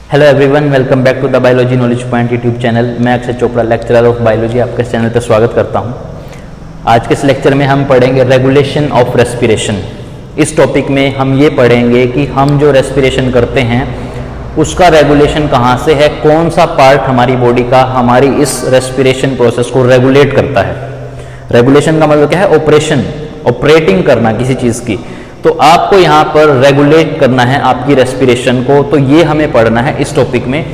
Hello everyone, welcome back to the biology knowledge point YouTube channel. मैं Akshay Chopra, lecturer of biology, आपके इस channel पर स्वागत करता हूं। आज के इस लेक्चर में हम पढ़ेंगे रेगुलेशन ऑफ रेस्पिरेशन। इस टॉपिक में हम ये पढ़ेंगे कि हम जो रेस्पिरेशन करते हैं उसका रेगुलेशन कहाँ से है, कौन सा पार्ट हमारी बॉडी का हमारी इस रेस्पिरेशन प्रोसेस को रेगुलेट करता है। रेगुलेशन का मतलब क्या है? ऑपरेशन, ऑपरेटिंग करना किसी चीज़ की। तो आपको यहाँ पर रेगुलेट करना है आपकी रेस्पिरेशन को। तो ये हमें पढ़ना है इस टॉपिक में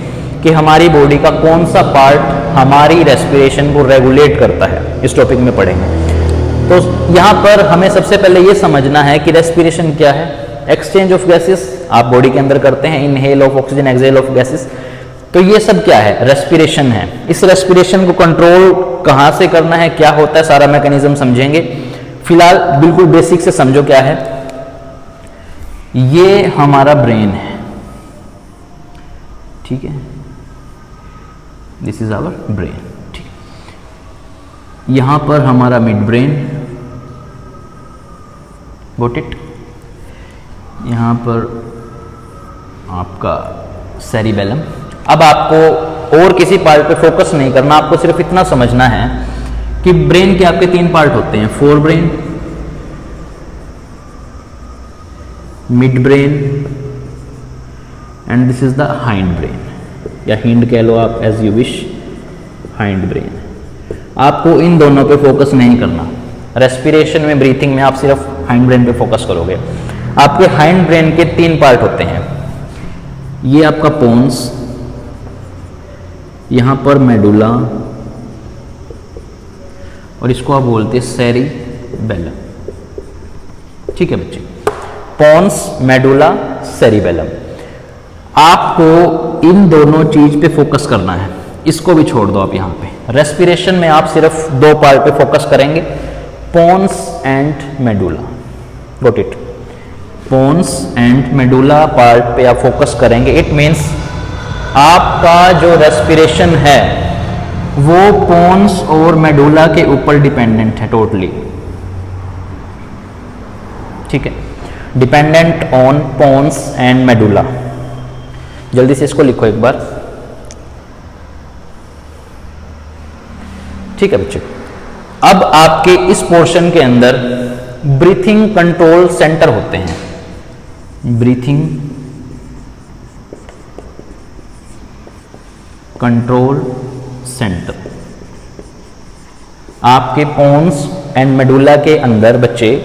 कि हमारी बॉडी का कौन सा पार्ट हमारी रेस्पिरेशन को रेगुलेट करता है, इस टॉपिक में पढ़ेंगे। तो यहाँ पर हमें सबसे पहले ये समझना है कि रेस्पिरेशन क्या है। एक्सचेंज ऑफ गैसेस आप बॉडी के अंदर करते हैं, inhale of oxygen, exhale of gases. तो ये सब क्या है? रेस्पिरेशन है। इस रेस्पिरेशन को कंट्रोल कहाँ से करना है, क्या होता है, सारा मैकेनिज्म समझेंगे। फिलहाल बिल्कुल बेसिक से समझो क्या है। ये हमारा ब्रेन है, ठीक है, दिस इज आवर ब्रेन, ठीक है। यहां पर हमारा मिड ब्रेन, गॉट इट। यहां पर आपका सेरिबेलम। अब आपको और किसी पार्ट पे फोकस नहीं करना, आपको सिर्फ इतना समझना है कि ब्रेन के आपके तीन पार्ट होते हैं, fore brain, mid brain and this is the hind brain, या हिंड कह लो आप, as you wish, hind brain. आपको इन दोनों पे फोकस नहीं करना। रेस्पिरेशन में, ब्रीथिंग में आप सिर्फ हाइंड ब्रेन पे फोकस करोगे। आपके हाइंड ब्रेन के तीन पार्ट होते हैं। ये आपका पोन्स, यहां पर मेडुला, और इसको आप बोलते हैं सेरिबेलम, ठीक है बच्चे। Pons, medulla, cerebellum. आपको इन दोनों चीज पे फोकस करना है, इसको भी छोड़ दो आप यहाँ पे। रेस्पिरेशन में आप सिर्फ दो पार्ट पे फोकस करेंगे, pons and medulla, got it. Pons and medulla part पे आप फोकस करेंगे। इट मीन्स आपका जो रेस्पिरेशन है वो पोन्स और मेडुला के ऊपर डिपेंडेंट है टोटली, ठीक है। Dependent on pons and medulla. जल्दी से इसको लिखो एक बार, ठीक है बच्चे। अब आपके इस पोर्शन के अंदर ब्रीथिंग कंट्रोल सेंटर होते हैं। ब्रीथिंग कंट्रोल सेंटर आपके पोन्स एंड मेडुला के अंदर बच्चे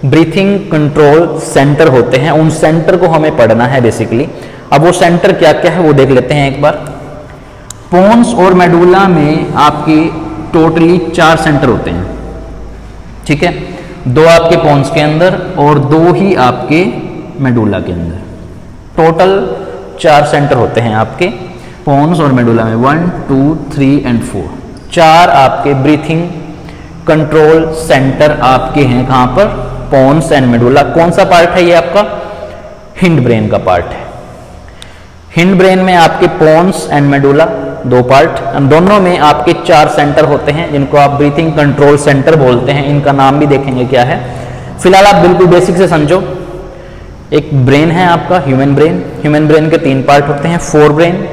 ब्रीथिंग कंट्रोल सेंटर होते हैं। उन सेंटर को हमें पढ़ना है बेसिकली। अब वो सेंटर क्या क्या है वो देख लेते हैं एक बार। पोन्स और मेडुला में आपके टोटली 4 सेंटर होते हैं, ठीक है। 2 आपके पोन्स के अंदर और 2 ही आपके मेडुला के अंदर। टोटल 4 सेंटर होते हैं आपके पोन्स और मेडुला में। 1, 2, 3 एंड 4। 4 आपके ब्रीथिंग कंट्रोल सेंटर आपके हैं। कहां पर? Pons and medulla. कौन सा पार्ट है ये? आपका हिंड ब्रेन का पार्ट है। हिंड ब्रेन में आपके पोन्स एंड मेडुला 2 पार्ट, दोनों में आपके 4 सेंटर होते हैं जिनको आप ब्रीथिंग कंट्रोल सेंटर बोलते हैं। इनका नाम भी देखेंगे क्या है। फिलहाल आप बिल्कुल बेसिक से समझो। एक ब्रेन है आपका ह्यूमन ब्रेन। ह्यूमन ब्रेन के 3 पार्ट होते हैं, fore brain,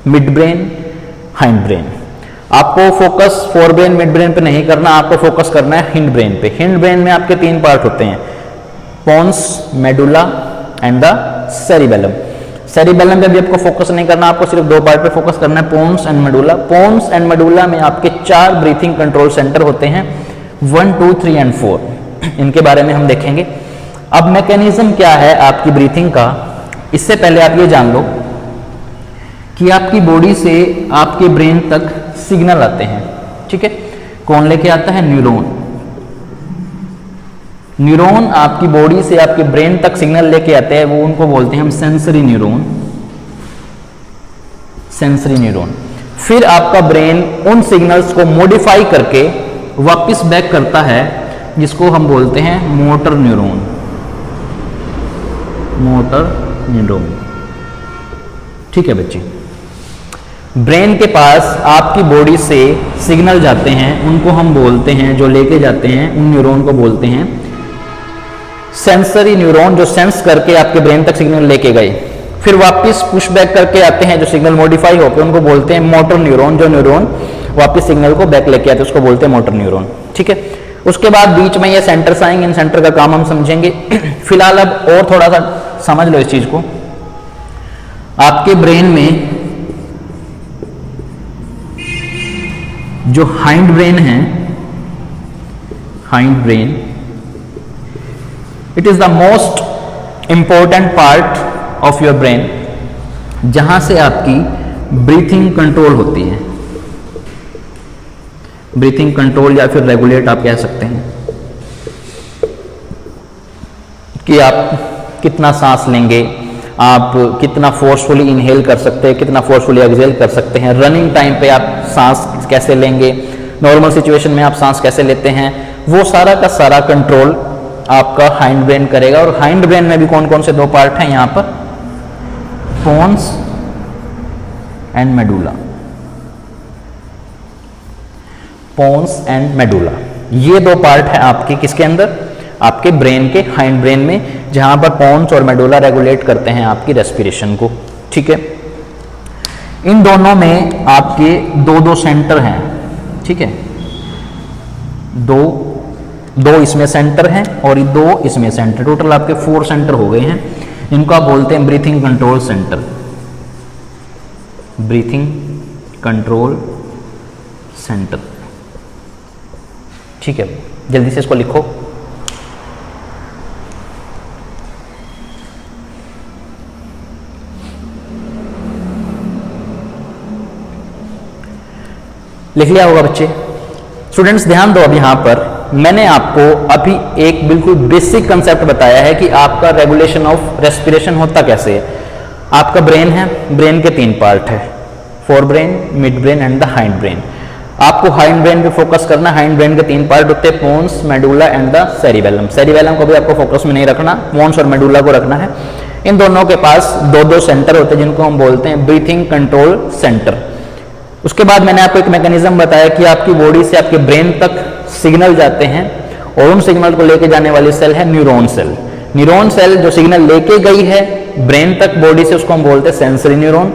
mid brain, hind brain. आपको focus fore brain, mid brain पे नहीं करना, आपको फोकस करना है हिंड ब्रेन पे। हिंड ब्रेन में आपके 3 पार्ट होते हैं, pons, medulla and the cerebellum. Cerebellum पे भी आपको फोकस नहीं करना, आपको सिर्फ 2 पार्ट पे फोकस करना है, pons and medulla. Pons and medulla में आपके 4 ब्रीथिंग कंट्रोल सेंटर होते हैं, 1, 2, 3 एंड 4। इनके बारे में हम देखेंगे। अब मैकेनिज्म क्या है आपकी ब्रीथिंग का, इससे पहले आप ये जान लो कि आपकी बॉडी से आपके ब्रेन तक सिग्नल आते हैं, ठीक है। कौन लेके आता है? न्यूरॉन। न्यूरॉन आपकी बॉडी से आपके ब्रेन तक सिग्नल लेके आते हैं, वो उनको बोलते हैं हम सेंसरी न्यूरॉन। Sensory neuron. फिर आपका ब्रेन उन सिग्नल्स को मॉडिफाई करके वापस बैक करता है, जिसको हम बोलते हैं मोटर न्यूरॉन। मोटर न्यूरॉन, ठीक है बच्चे। ब्रेन के पास आपकी बॉडी से सिग्नल जाते हैं, उनको हम बोलते हैं, जो लेके जाते हैं उन न्यूरॉन को बोलते हैं सेंसरी न्यूरॉन, जो सेंस करके आपके ब्रेन तक सिग्नल लेके गए। फिर वापस पुश बैक करके आते हैं जो सिग्नल मॉडिफाई होकर, उनको बोलते हैं मोटर न्यूरॉन। जो न्यूरॉन वापस सिग्नल को बैक लेके आते हैं उसको बोलते हैं मोटर न्यूरॉन। ठीक है, उसके बाद बीच में ये सेंटर्स आएंगे, इन सेंटर का काम हम समझेंगे। फिलहाल अब और थोड़ा सा समझ लो इस चीज को। आपके ब्रेन में जो हाइंड ब्रेन है, hind brain, it is the most important part of your brain, जहां से आपकी ब्रीथिंग कंट्रोल होती है। ब्रीथिंग कंट्रोल या फिर रेगुलेट आप कह सकते हैं कि आप कितना सांस लेंगे, आप कितना फोर्सफुली इनहेल कर सकते हैं, कितना फोर्सफुली एक्सहेल कर सकते हैं, रनिंग टाइम पे आप सांस कैसे लेंगे, नॉर्मल सिचुएशन में आप सांस कैसे लेते हैं, वो सारा का सारा कंट्रोल आपका हाइंड ब्रेन करेगा। और हाइंड ब्रेन में भी कौन कौन से दो पार्ट हैं यहाँ पर, pons and medulla. Pons and medulla, ये दो पार्ट है आपके किसके अंदर, आपके ब्रेन के हाइंड ब्रेन में, जहां पर पोन्स और मेडुला रेगुलेट करते हैं आपकी रेस्पिरेशन को। ठीक है, इन दोनों में आपके दो दो सेंटर हैं। ठीक है, दो इसमें सेंटर हैं और दो इसमें सेंटर, टोटल आपके 4 सेंटर हो गए हैं। इनको आप बोलते हैं breathing control centre. Breathing control centre. ठीक है, जल्दी से इसको लिखो। लिख लिया होगा बच्चे? स्टूडेंट्स ध्यान दो, अब यहां पर मैंने आपको अभी एक बिल्कुल बेसिक कंसेप्ट बताया है कि आपका रेगुलेशन ऑफ रेस्पिरेशन होता कैसे है। आपका ब्रेन है, ब्रेन के 3 पार्ट है, fore brain, mid brain and the hind brain. आपको हाइंड ब्रेन पे फोकस करना। हाइंड ब्रेन के 3 पार्ट होते हैं, pons, medulla and the cerebellum. Cerebellum को भी आपको फोकस में नहीं रखना, पोन्स और मेडुला को रखना है। इन दोनों के पास दो दो सेंटर होते हैं जिनको हम बोलते हैं ब्रीथिंग कंट्रोल सेंटर। उसके बाद मैंने आपको एक मैकेनिज्म बताया कि आपकी बॉडी से आपके ब्रेन तक सिग्नल जाते हैं और उन सिग्नल को लेके जाने वाली सेल है न्यूरॉन सेल। न्यूरॉन सेल जो सिग्नल लेके गई है ब्रेन तक बॉडी से, उसको हम बोलते हैं सेंसरी न्यूरॉन।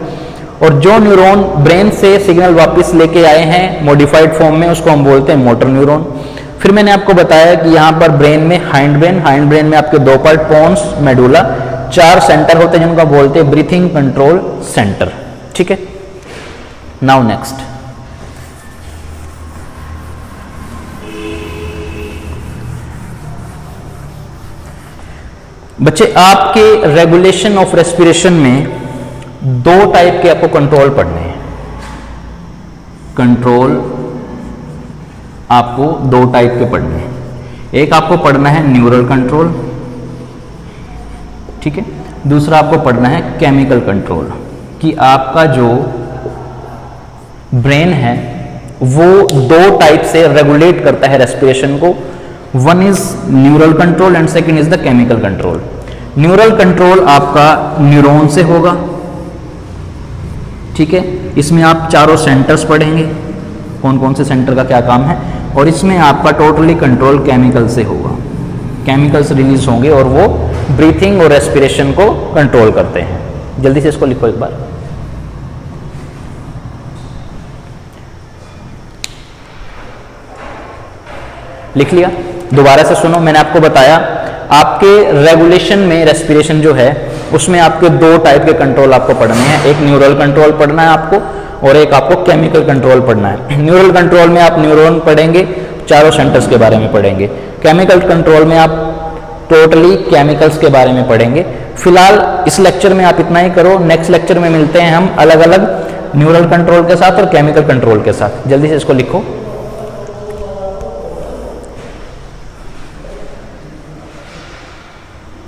और जो न्यूरॉन ब्रेन से सिग्नल वापस लेके आए हैं मॉडिफाइड फॉर्म में, उसको हम बोलते हैं मोटर न्यूरॉन। फिर मैंने आपको बताया कि यहाँ पर ब्रेन में हाइंड ब्रेन में आपके 2 पार्ट, पोन्स, मेडुला, 4 सेंटर होते हैं जिनको बोलते हैं ब्रीथिंग कंट्रोल सेंटर। ठीक है, नाउ नेक्स्ट, बच्चे आपके रेगुलेशन ऑफ रेस्पिरेशन में 2 टाइप के आपको कंट्रोल पढ़ने हैं। कंट्रोल आपको 2 टाइप के पढ़ने हैं। एक आपको पढ़ना है न्यूरल कंट्रोल, ठीक है, दूसरा आपको पढ़ना है केमिकल कंट्रोल, कि आपका जो ब्रेन है वो 2 टाइप से रेगुलेट करता है रेस्पिरेशन को। One is neural control and second is the chemical control. Neural control आपका न्यूरॉन से होगा। ठीक है, इसमें आप चारों सेंटर्स पढ़ेंगे, कौन कौन से सेंटर का क्या काम है, और इसमें आपका टोटली कंट्रोल केमिकल से होगा। केमिकल्स रिलीज होंगे और वो ब्रीथिंग और रेस्पिरेशन को कंट्रोल करते हैं। जल्दी से इसको लिखो एक बार। लिख लिया? दोबारा से सुनो, मैंने आपको बताया आपके रेगुलेशन में रेस्पिरेशन जो है उसमें आपके 2 टाइप के कंट्रोल आपको पढ़ने हैं। एक न्यूरल कंट्रोल पढ़ना है आपको और एक आपको केमिकल कंट्रोल पढ़ना है। न्यूरल कंट्रोल में आप न्यूरॉन पढ़ेंगे, चारों सेंटर्स के बारे में पढ़ेंगे। केमिकल कंट्रोल में आप टोटली केमिकल्स के बारे में पढ़ेंगे। फिलहाल इस लेक्चर में आप इतना ही करो, नेक्स्ट लेक्चर में मिलते हैं हम अलग अलग न्यूरल कंट्रोल के साथ और केमिकल कंट्रोल के साथ। जल्दी से इसको लिखो।